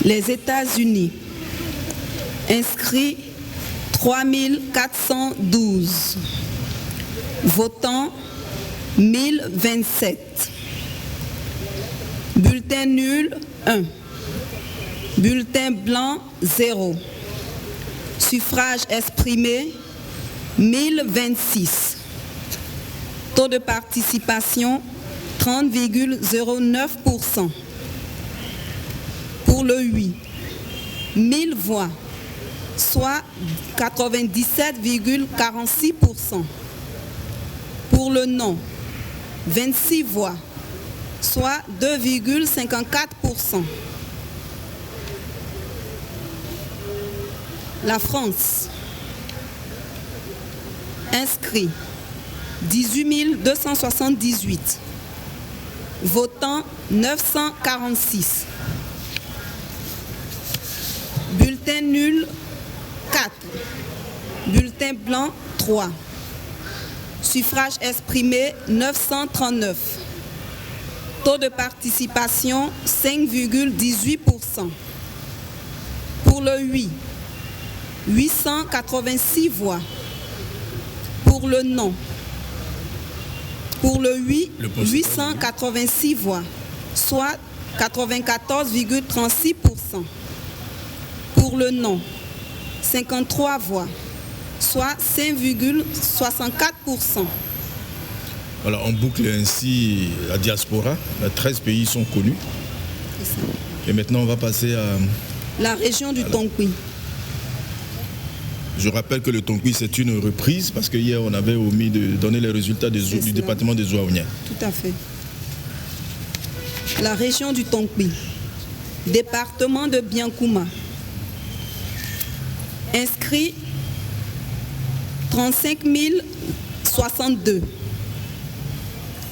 Les États-Unis. Inscrits 3412. Votants 1027. Bulletin nul 1. Bulletin blanc 0. Suffrage exprimé 1026. Taux de participation 30,09%. Pour le oui, 1000 voix, soit 97,46%. Pour le non, 26 voix, soit 2,54%. La France. Inscrits 18 278. Votants 946. Bulletin nul 4. Bulletin blanc 3. Suffrage exprimé 939. Taux de participation 5,18%. Pour le oui, 886 voix. Pour le non. Pour le oui, 886 voix, soit 94,36%. Pour le non, 53 voix, soit 5,64%. Voilà, on boucle ainsi la diaspora. 13 pays sont connus. Et maintenant, on va passer à... La région du Tonkoui. Je rappelle que le Tonkoui, c'est une reprise parce que hier, on avait omis de donner les résultats du département des Zouaounia. Tout à fait. La région du Tonkoui. Département de Biankouma. Inscrits 35 062.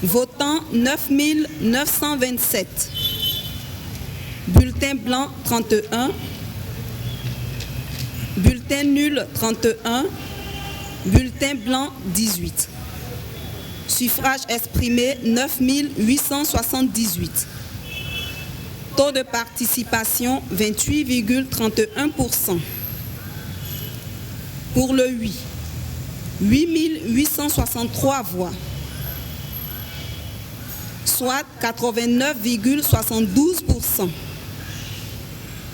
Votants 9 927. Bulletin blanc 31. Bulletin nul 31. Bulletin blanc 18. Suffrage exprimé 9 878. Taux de participation 28,31%. Pour le oui, 8 863 voix, soit 89,72%.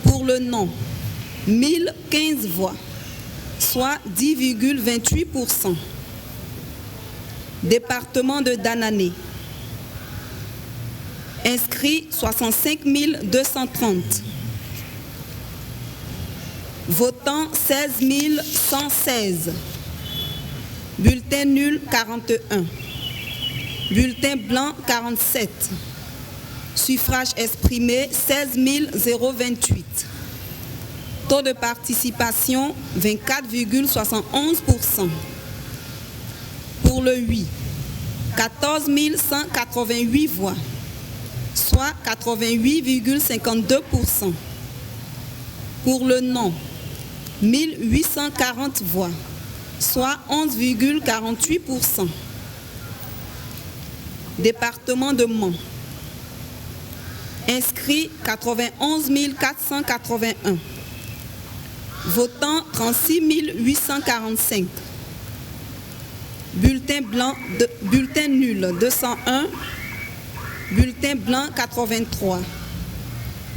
Pour le non, 1015 voix, soit 10,28%. Département de Danané. Inscrits 65 230. Votants 16 116. Bulletin nul 41. Bulletin blanc 47. Suffrage exprimé 16 028. Taux de participation 24,71%. Pour le oui, 14 188 voix, soit 88,52%. Pour le non, 1840 voix, soit 11,48%. Département de Mans. Inscrits 91 481. Votants 36 845. Bulletin nul 201. Bulletin blanc 83.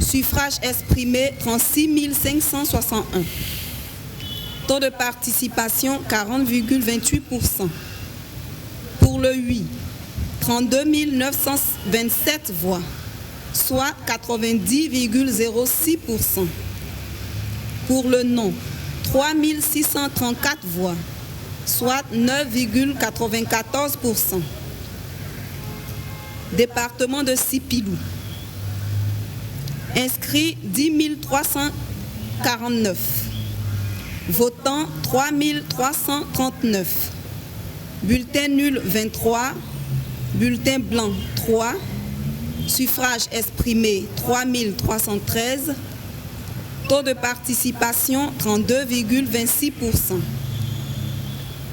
Suffrage exprimé 36 561. Taux de participation 40,28%. Pour le oui, 32 927 voix, soit 90,06%. Pour le non, 3 634 voix, soit 9,94%. Département de Sipilou. Inscrits 10 349. Votants 3 339. Bulletin nul 23. Bulletin blanc 3. Suffrage exprimé 3 313. Taux de participation 32,26%.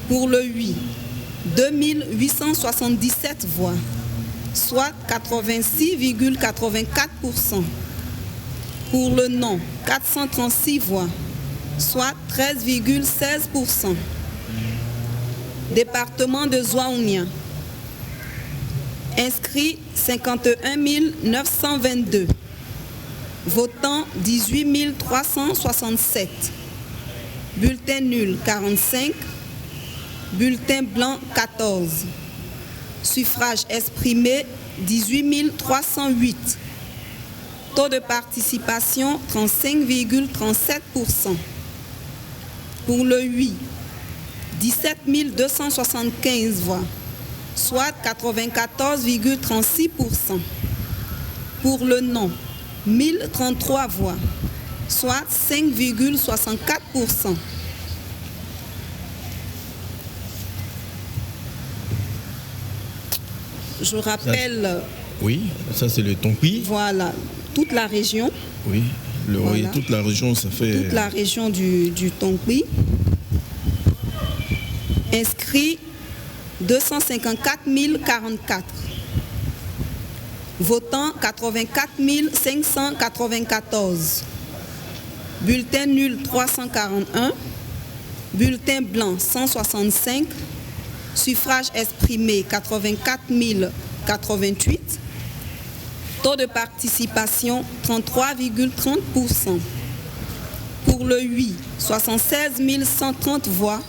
Pour le oui, 2 877 voix, soit 86,84%. Pour le non, 436 voix, soit 13,16%. Département de Zwaounia. Inscrits 51 922. Votants 18 367. Bulletin nul 45. Bulletin blanc 14. Suffrage exprimé 18 308. Taux de participation 35,37%. Pour le oui, 17 275 voix, soit 94,36%. Pour le non, 1033 voix, soit 5,64%. Je rappelle... Oui, ça c'est le Tonkpi. Voilà, toute la région. Oui, Voilà. toute la région, ça fait... Toute la région du Tonkpi. Inscrits 254 044. Votants 84 594. Bulletin nul 341. Bulletin blanc 165. Suffrage exprimé 84 088. Taux de participation 33,30%. Pour le oui, 76 130 voix,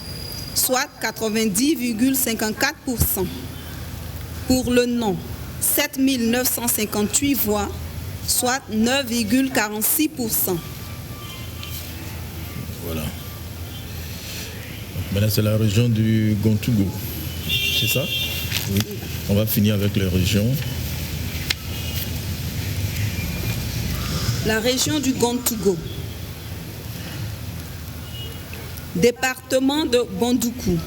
soit 90,54%. Pour le non, 7 958 voix, soit 9,46%. Voilà. Maintenant, c'est la région du Gontougo. C'est ça? Oui. On va finir avec les régions. La région du Gontougo. Département de Bandoukou.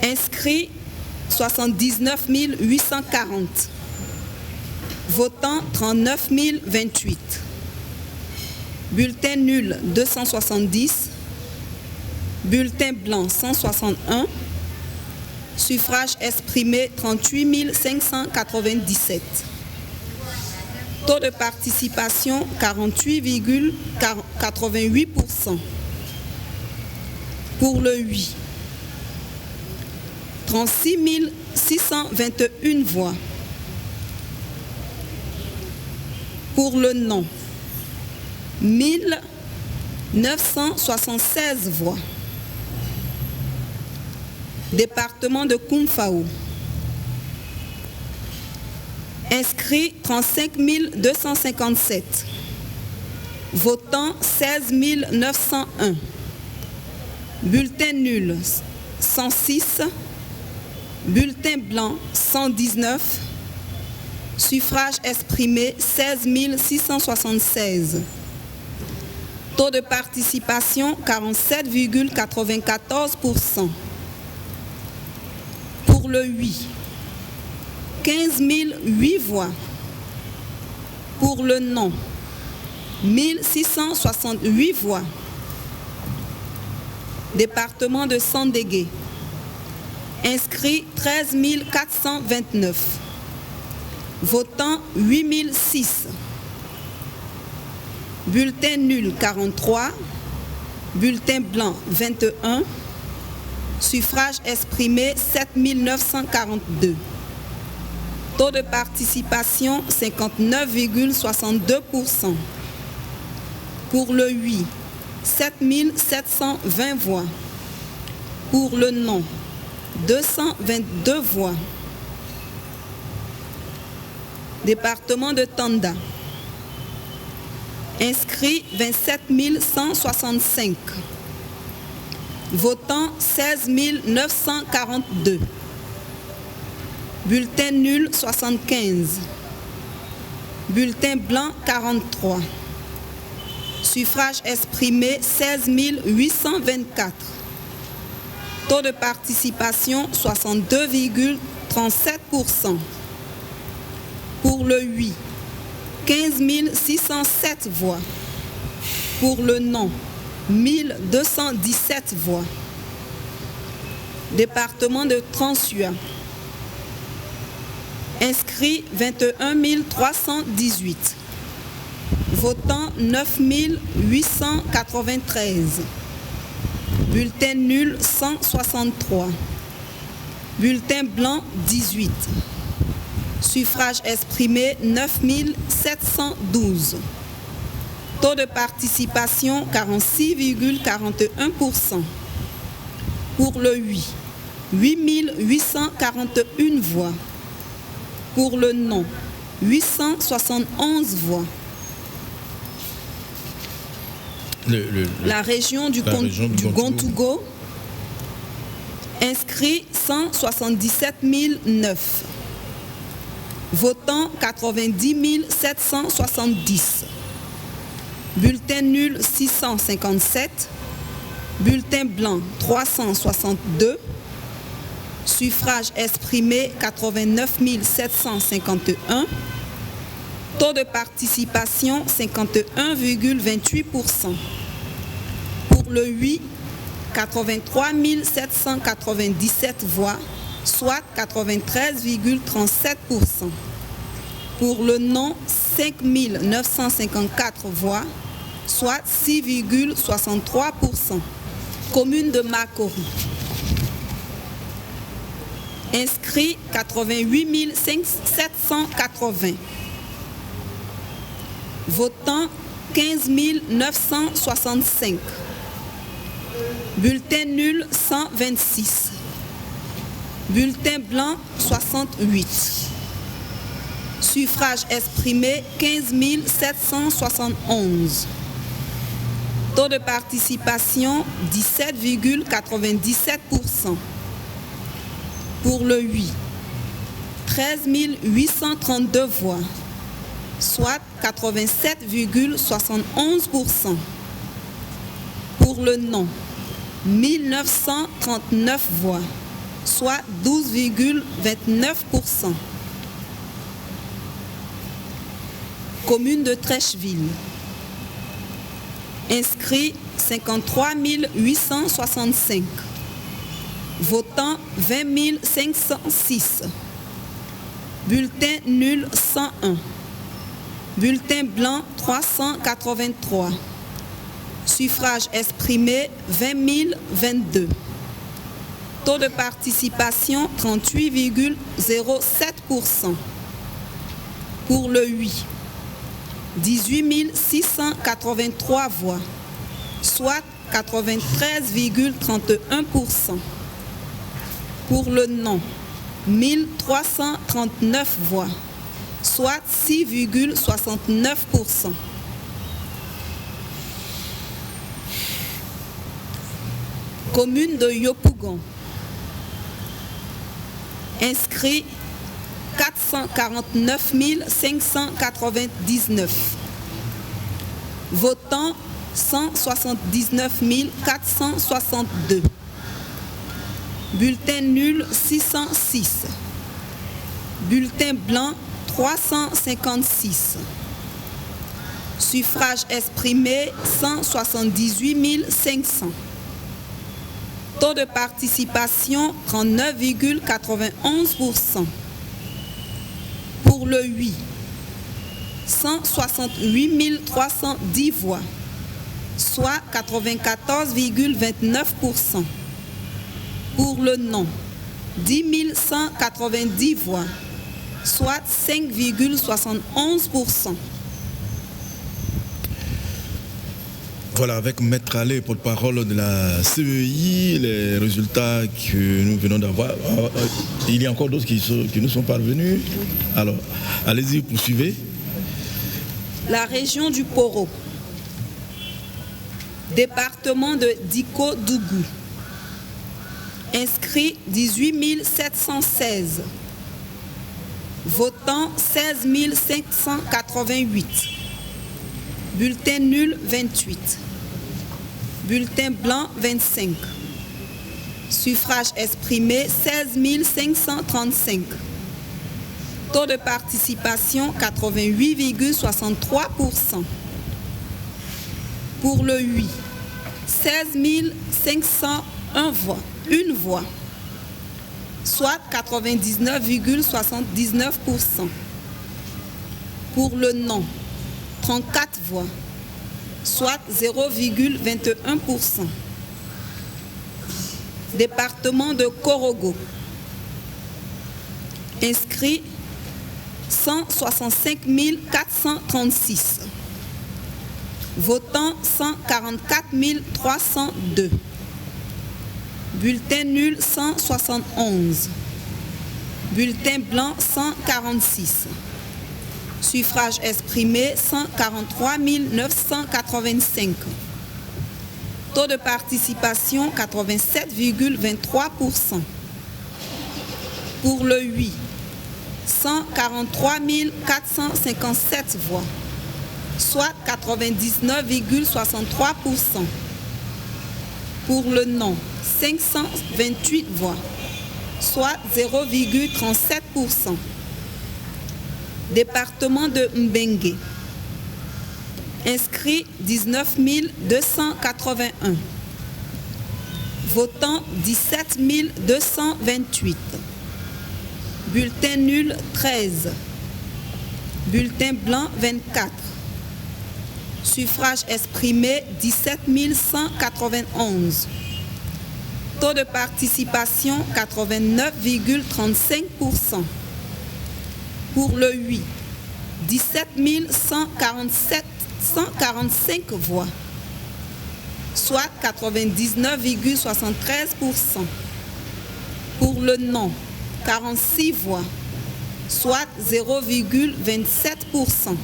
Inscrits 79 840. Votants 39 028. Bulletin nul 270. Bulletin blanc 161. Suffrage exprimé 38 597. Taux de participation 48,88%. Pour le oui, 36 621 voix. Pour le non, 1976 voix. Département de Koumfaou. Inscrits 35 257. Votants 16 901. Bulletin nul 106. Bulletin blanc 119. Suffrage exprimé 16 676. Taux de participation 47,94%. Pour le oui, 15 008 voix. Pour le non, 1668 voix. Département de Sandégué. Inscrits 13 429. Votants 8006. Bulletin nul 43. Bulletin blanc 21. Suffrage exprimé 7 942. Taux de participation 59,62%. Pour le oui, 7 720 voix. Pour le non, 222 voix. Département de Tanda. Inscrits 27 165. Votants 16 942. Bulletin nul 75. Bulletin blanc 43. Suffrage exprimé 16 824. Taux de participation 62,37%. Pour le oui, 15 607 voix. Pour le non, 1217 voix. Département de Transua. Inscrits 21 318. Votants 9 893. Bulletin nul 163. Bulletin blanc 18. Suffrage exprimé 9 712. Taux de participation 46,41%. Pour le oui, 8 841 voix. Pour le non, 871 voix. La région du Gontougo, inscrit 177 009. Votants 90 770. Bulletin nul 657. Bulletin blanc 362. Suffrage exprimé 89 751. Taux de participation 51,28%. Pour le oui, 83 797 voix, soit 93,37%. Pour le non, 5 954 voix, soit 6,63%. Commune de Makori. Inscrits 88 780. Votants 15 965. Bulletin nul 126. Bulletin blanc 68. Suffrage exprimé 15 771. Taux de participation 17,97%. Pour le oui, 13 832 voix, soit 87,71%. Pour le non, 1939 voix, soit 12,29%. Commune de Trècheville. Inscrits 53 865. Votants 20 506. Bulletin nul 101. Bulletin blanc 383. Suffrage exprimé 20 022. Taux de participation 38,07%. Pour le oui, 18 683 voix, soit 93,31%. Pour le non, 1339 voix, soit 6,69%. Commune de Yopougon. Inscrits 449 599. Votants 179 462. Bulletin nul 606. Bulletin blanc 356. Suffrage exprimé 178 500. Taux de participation 39,91%. Pour le oui, 168 310 voix, soit 94,29%. Pour le non, 10 190 voix, soit 5,71%. Voilà, avec Maître Allais, porte-parole de la CEI, les résultats que nous venons d'avoir. Il y a encore d'autres qui nous sont parvenus. Alors, allez-y, poursuivez. La région du Poro. Département de Diko-Dougou. Inscrits 18 716. Votants 16 588. Bulletin nul 28. Bulletin blanc 25. Suffrage exprimé 16 535. Taux de participation 88,63%. Pour le oui, 16 501 voix, une voix. soit 99,79%. Pour le non, 34 voix, soit 0,21%. Département de Korogo. Inscrits 165 436. Votants 144 302. Bulletin nul 171. Bulletin blanc 146. Suffrage exprimé 143 985. Taux de participation 87,23%. Pour le oui, 143 457 voix, soit 99,63%. Pour le non, 528 voix, soit 0,37%. Département de Mbengue. Inscrits 19 281. Votants 17 228. Bulletin nul 13. Bulletin blanc 24. Suffrage exprimé 17 191. Taux de participation 89,35%. Pour le oui, 17 145 voix, soit 99,73%. Pour le non, 46 voix, soit 0,27%.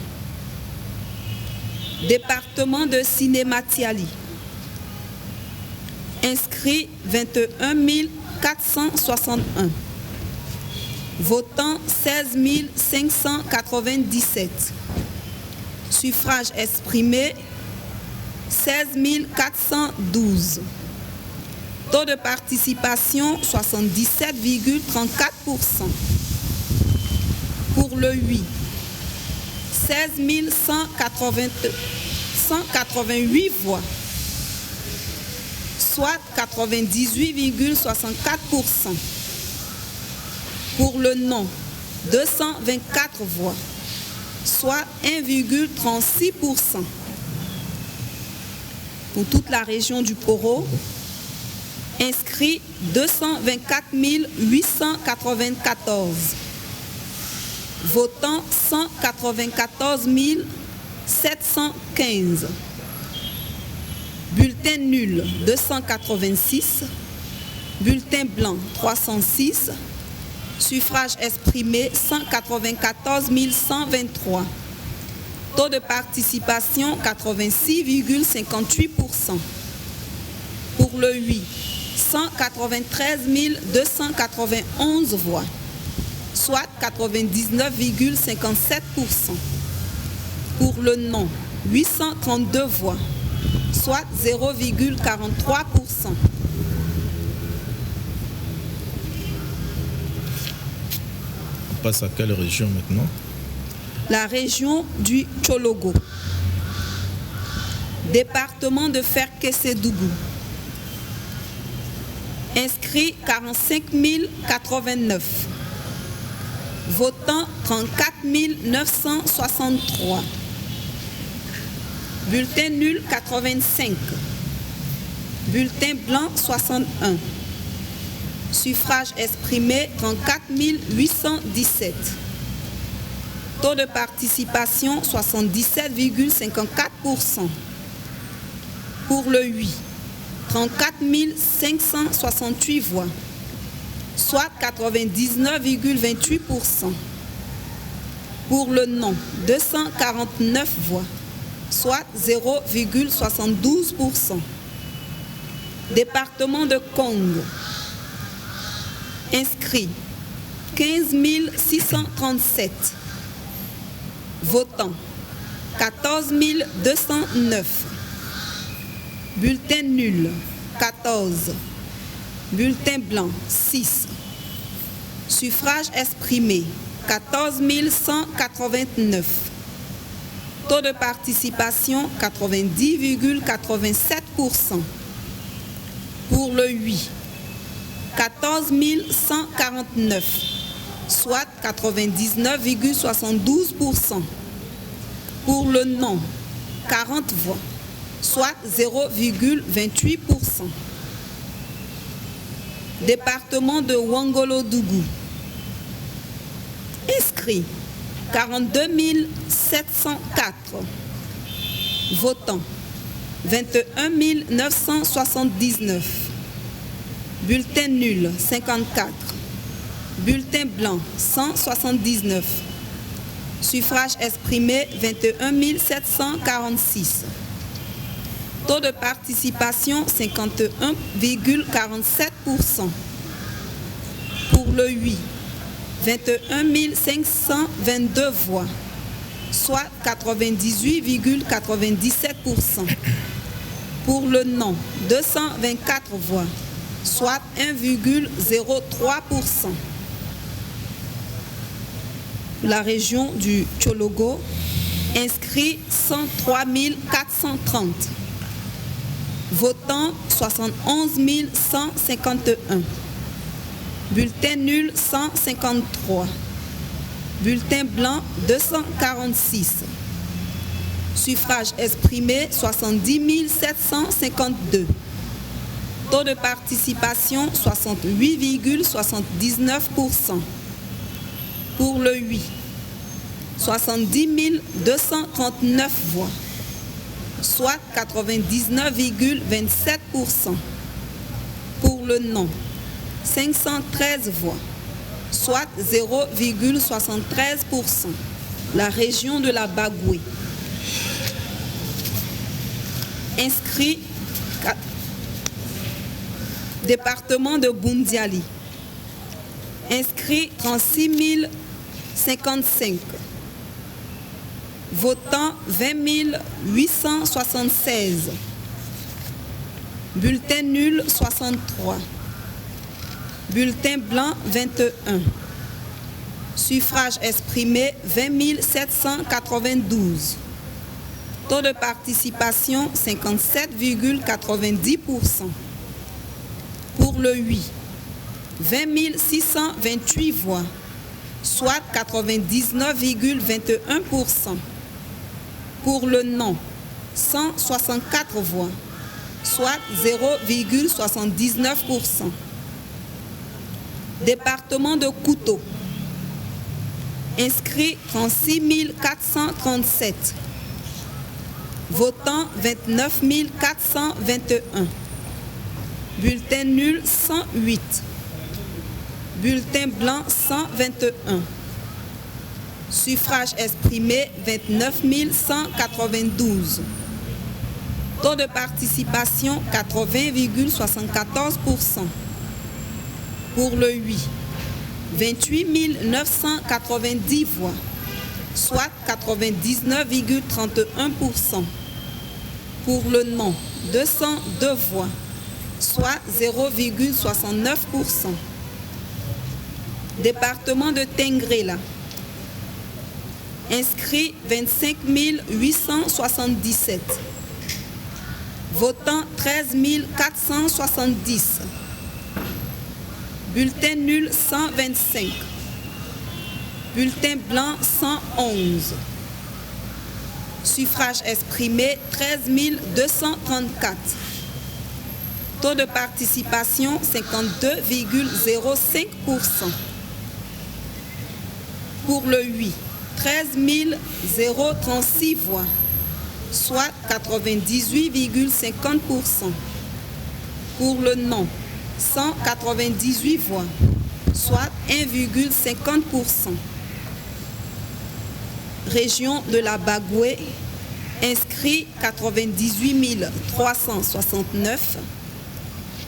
Département de Sinématiali. Inscrits 21 461. Votants 16 597. Suffrage exprimé 16 412. Taux de participation 77,34%. Pour le oui, 16 188 voix, soit 98,64%. Pour le non, 224 voix, soit 1,36%. Pour toute la région du Poro, inscrits 224 894. Votants 194 715. Bulletin nul 286. Bulletin blanc 306. Suffrage exprimé 194 123. Taux de participation 86,58%. Pour le oui, 193 291 voix, soit 99,57%. Pour le non, 832 voix, soit 0,43%. On passe à quelle région maintenant? La région du Tchologo. Département de Ferkessédougou. Inscrits 45 089. Votants 34 963. Bulletin nul 85. Bulletin blanc 61. Suffrage exprimé 34 817. Taux de participation 77,54%. Pour le oui, 34 568 voix, soit 99,28%. Pour le non, 249 voix, soit 0,72%. Département de Congo. Inscrits 15 637. Votants 14 209. Bulletin nul 14. Bulletin blanc 6. Suffrage exprimé 14 189. Taux de participation 90,87%. Pour le oui, 14 149, soit 99,72%. Pour le non, 40 voix, soit 0,28%. Département de Ouangolo-Dougou. Inscrits 42 704. Votants 21 979. Bulletins nuls 54. Bulletins blancs 179. Suffrage exprimé 21 746. Taux de participation 51,47%. Pour le oui, 21 522 voix, soit 98,97%. Pour le non, 224 voix, soit 1,03%. La région du Tchologo, inscrit 103 430. Votants 71 151. Bulletins nuls 153. Bulletins blancs 246. Suffrage exprimé 70 752. Taux de participation 68,79%. Pour le oui, 70 239 voix, soit 99,27%. Pour le non, 513 voix, soit 0,73%. La région de la Bagoué. Inscrit département de Boundiali. Inscrit 36 055. Votants 20 876. Bulletins nuls 63. Bulletins blancs 21. Suffrage exprimé 20 792. Taux de participation 57,90%. Pour le oui, 20 628 voix, soit 99,21%. Pour le non, 164 voix, soit 0,79%. Département de Kouto. Inscrit 36 437. Votants 29 421. Bulletins nuls 108. Bulletins blancs 121. Suffrage exprimé 29 192. Taux de participation 80,74%. Pour le oui, 28 990 voix, soit 99,31%. Pour le non, 202 voix, soit 0,69%. Département de Tengrela. Inscrit 25 877. Votants 13 470. Bulletins nuls 125. Bulletins blancs 111. Suffrage exprimé 13 234. Taux de participation 52,05%. Pour le oui, 13 036 voix, soit 98,50%. Pour le non, 198 voix, soit 1,50%. Région de la Bagoué, inscrit 98 369,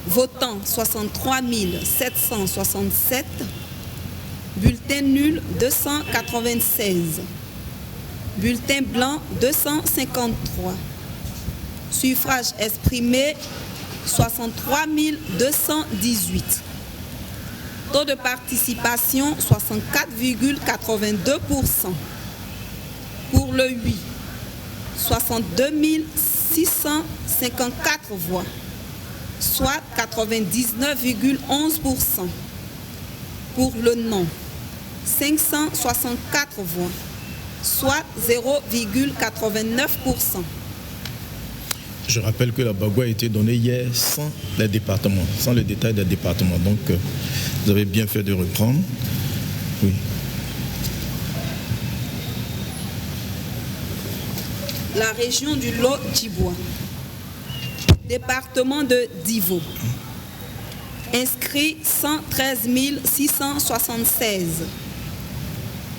votants 63 767, bulletins nuls 296, bulletins blancs 253, suffrage exprimé 63 218. Taux de participation 64,82%. Pour le oui, 62 654 voix, soit 99,11%. Pour le non, 564 voix, soit 0,89%. Je rappelle que la Bagou a été donnée hier sans les départements, sans le détail des départements. Donc, vous avez bien fait de reprendre. Oui. La région du Lot-Djibois. Département de Divo. Inscrits 113 676.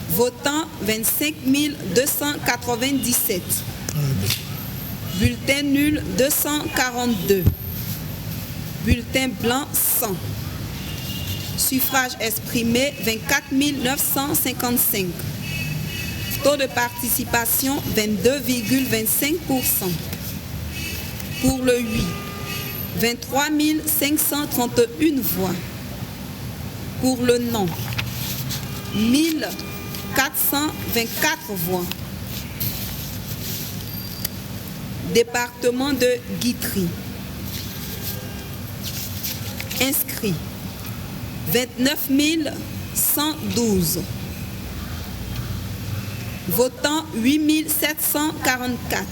Votants 25 297. Bulletin nul 242. Bulletin blanc 100. Suffrage exprimé 24 955. Taux de participation 22,25%. Pour le oui, 23 531 voix. Pour le non, 1424 voix. Département de Guitry. Inscrits 29 112. Votants 8 744.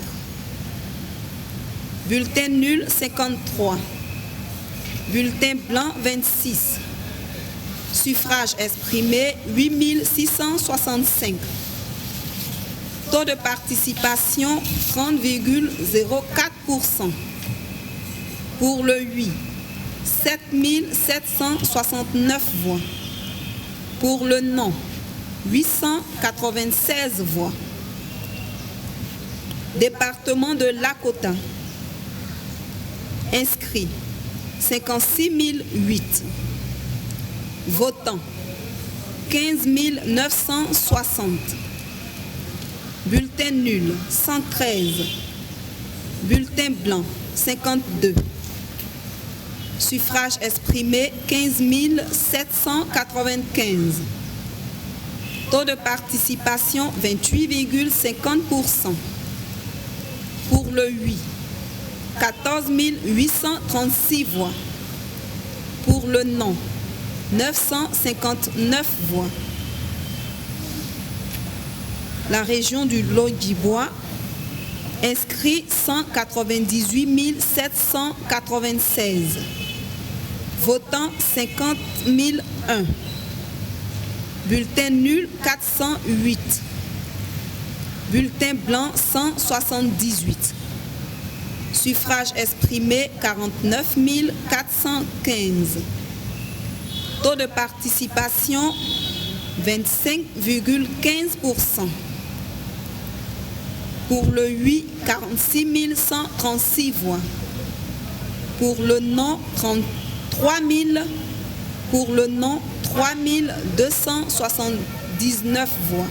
Bulletin nul 53. Bulletin blanc 26. Suffrage exprimé 8 665. Taux de participation 30,04%. Pour le oui, 7 769 voix. Pour le non, 896 voix. Département de Lakota. Inscrits 56 008. Votants 15 960. Bulletin nul 113. Bulletin blanc 52. Suffrage exprimé 15 795. Taux de participation 28,50%. Pour le oui, 14 836 voix. Pour le non, 959 voix. La région du Lot-Djibois, inscrit 198 796. Votants 50 001. Bulletin nul 408. Bulletin blanc 178. Suffrage exprimé 49 415. Taux de participation 25,15%. Pour le oui, 46 136 voix. Pour le non, 33 000. Pour le non, 3 279 voix.